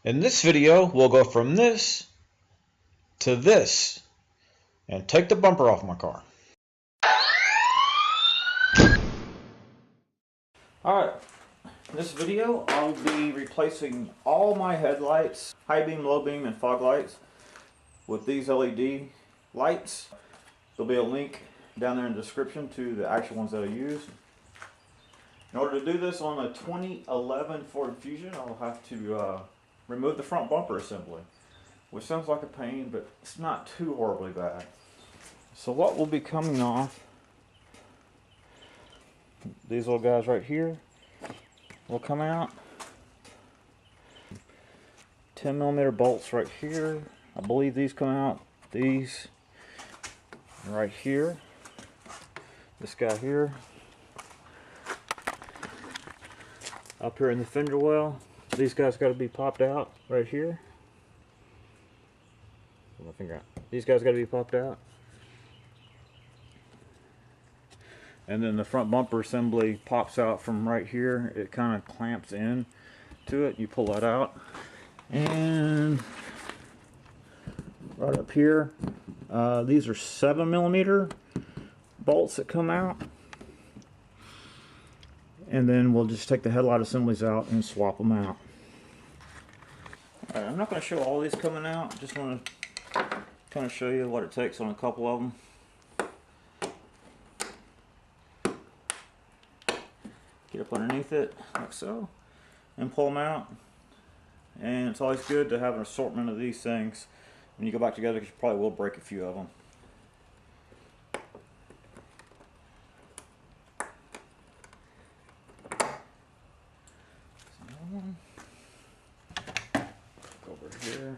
In this video, we'll go from this to this and take the bumper off my car. Alright, in this video I'll be replacing all my headlights, high beam, low beam, and fog lights with these LED lights. There'll be a link down there in the description to the actual ones that I use. In order to do this on a 2011 Ford Fusion, I'll have to remove the front bumper assembly, which sounds like a pain, but it's not too horribly bad. So what will be coming off, these little guys right here will come out. 10mm bolts right here. I believe these come out. These right here. This guy here. Up here in the fender well, these guys got to be popped out right here. Put my finger out. These guys got to be popped out. And then the front bumper assembly pops out from right here. It kind of clamps in to it. You pull that out. And right up here, these are 7mm bolts that come out. And then we'll just take the headlight assemblies out and swap them out. Alright, I'm not going to show all these coming out. Just want to kind of show you what it takes on a couple of them. Get up underneath it like so and pull them out. And it's always good to have an assortment of these things when you go back together, because you probably will break a few of them. Over here.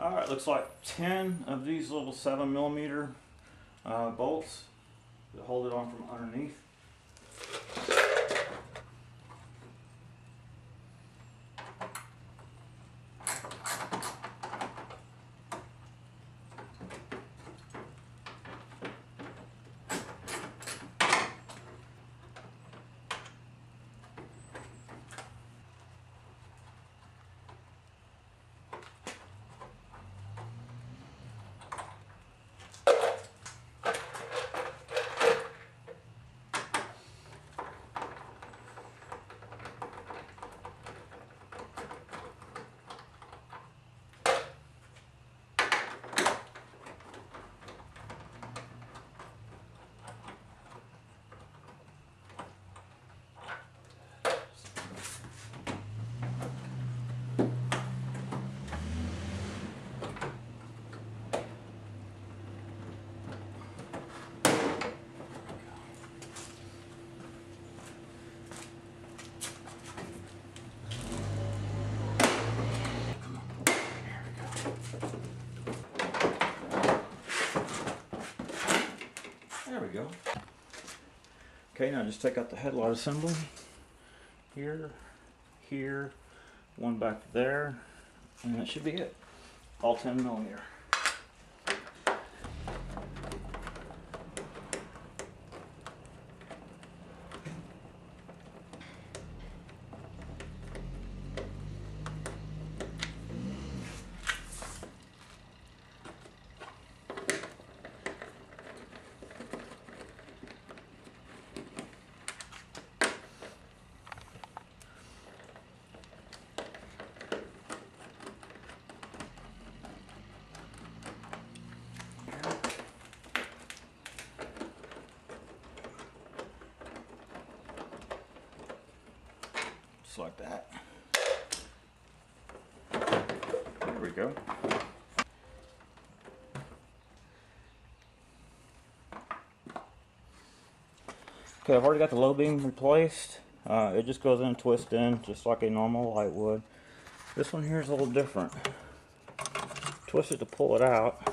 Alright, looks like 10 of these little 7mm bolts that hold it on from underneath. Okay, now just take out the headlight assembly. Here, here, one back there, and that should be it. All 10mm. Just like that. There we go. Okay, I've already got the low beam replaced. It just goes in and twists in just like a normal light would. This one here is a little different. Twist it to pull it out.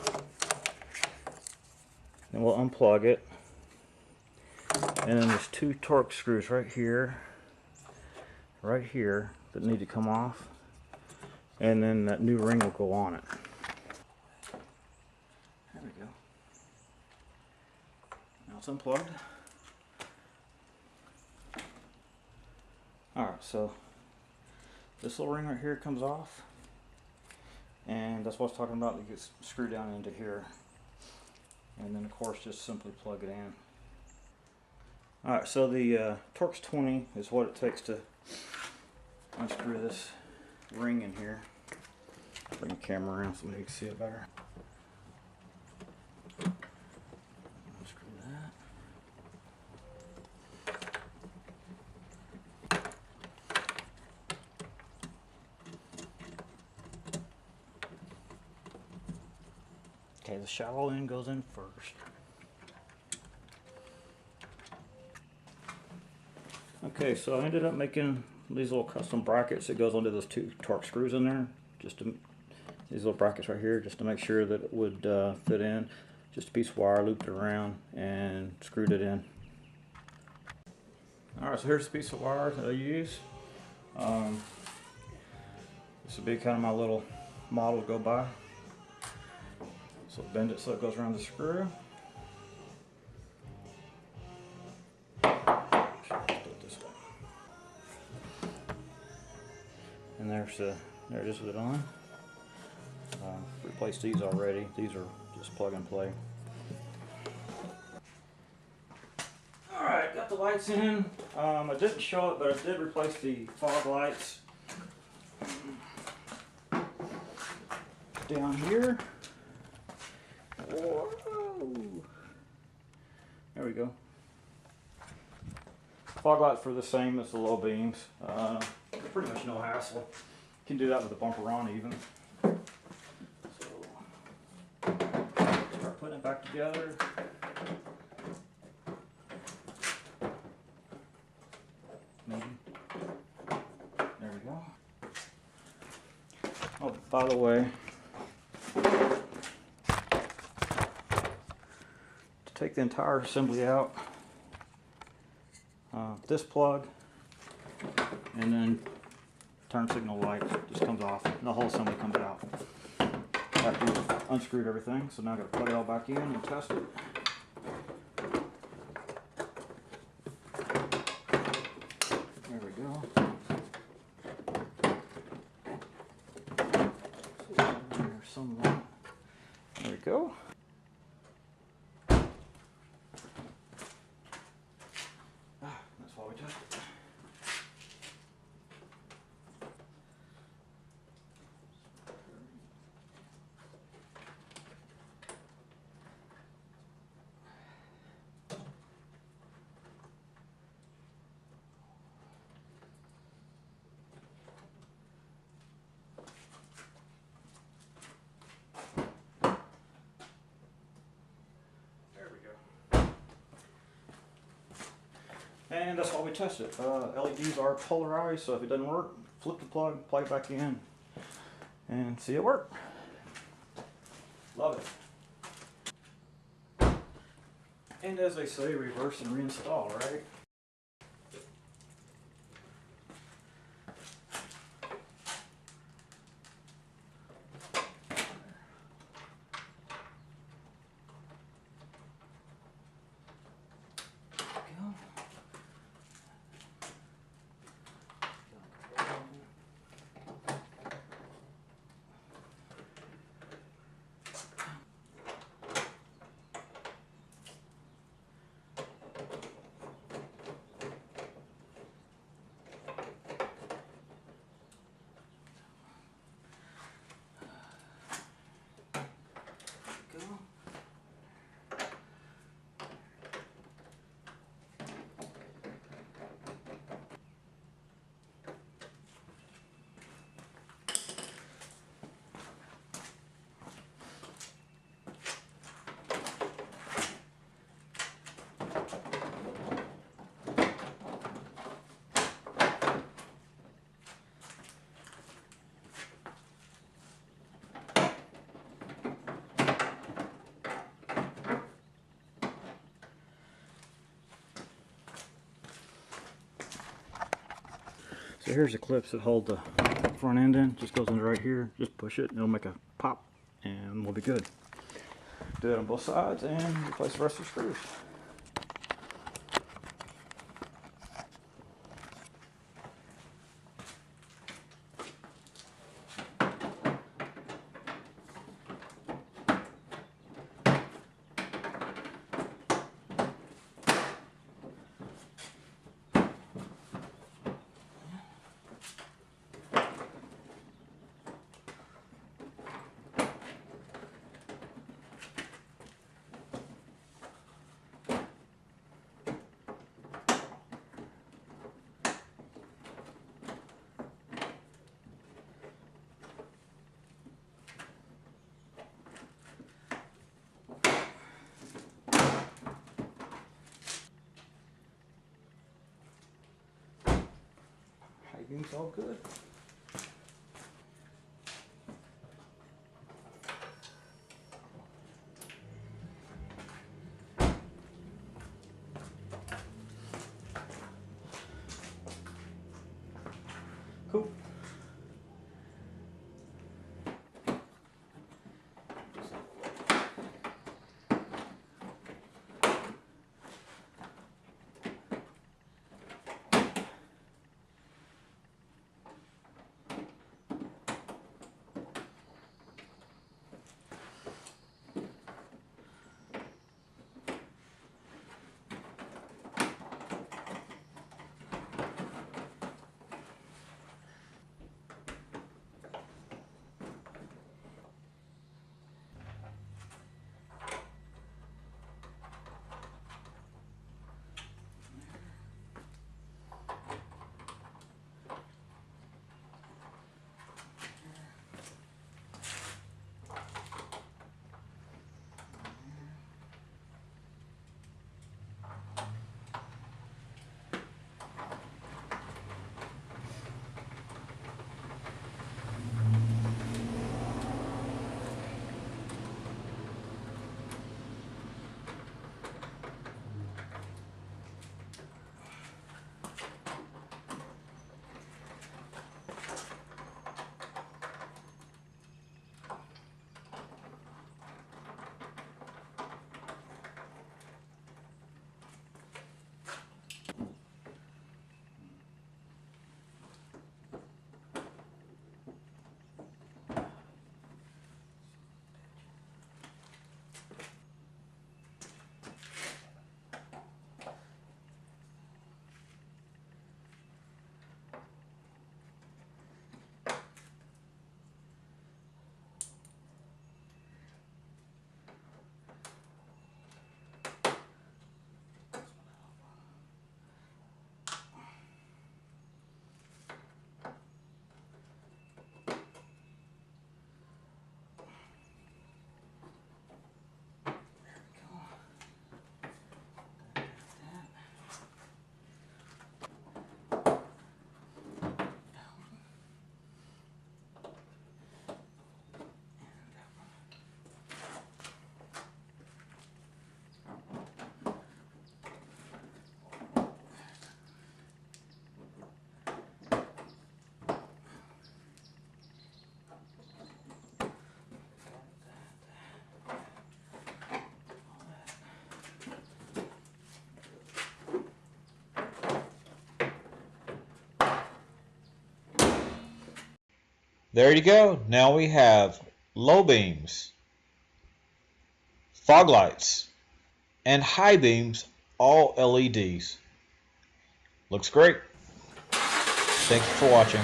Then we'll unplug it. And then there's 2 Torx screws right here that need to come off. And then that new ring will go on it. There we go. Now it's unplugged. Alright, so this little ring right here comes off. And that's what I was talking about. It gets screwed down into here. And then of course just simply plug it in. Alright, so the Torx 20 is what it takes to unscrew this ring in here. Bring the camera around so you can see it better. Unscrew that. Okay, the shallow end goes in first. Okay, so I ended up making these little custom brackets that goes onto those 2 Torx screws in there. These little brackets right here, just to make sure that it would fit in. Just a piece of wire, looped it around, and screwed it in. Alright, so here's the piece of wire that I use. This would be kind of my little model to go by. So bend it so it goes around the screw. And there it is with it on. Replaced these already. These are just plug and play. Alright, got the lights in. I didn't show it, but I did replace the fog lights down here. Whoa. There we go. Fog lights are the same as the low beams. Pretty much no hassle. You can do that with a bumper on even. So, start putting it back together. Maybe. There we go. Oh, by the way, to take the entire assembly out, this plug and then turn signal light just comes off and the whole assembly comes out after you've unscrewed everything. So now I've got to plug it all back in and test it. There we go. There's some light. There we go. That's why we test it. And that's why we test it. LEDs are polarized, so if it doesn't work, flip the plug, plug it back in, and see it work. Love it. And as they say, reverse and reinstall, right? So here's the clips that hold the front end in. Just goes into right here. Just push it and it'll make a pop and we'll be good. Do it on both sides and replace the rest of the screws. It's all good. Cool. There you go. Now we have low beams, fog lights, and high beams, all LEDs. Looks great. Thank you for watching.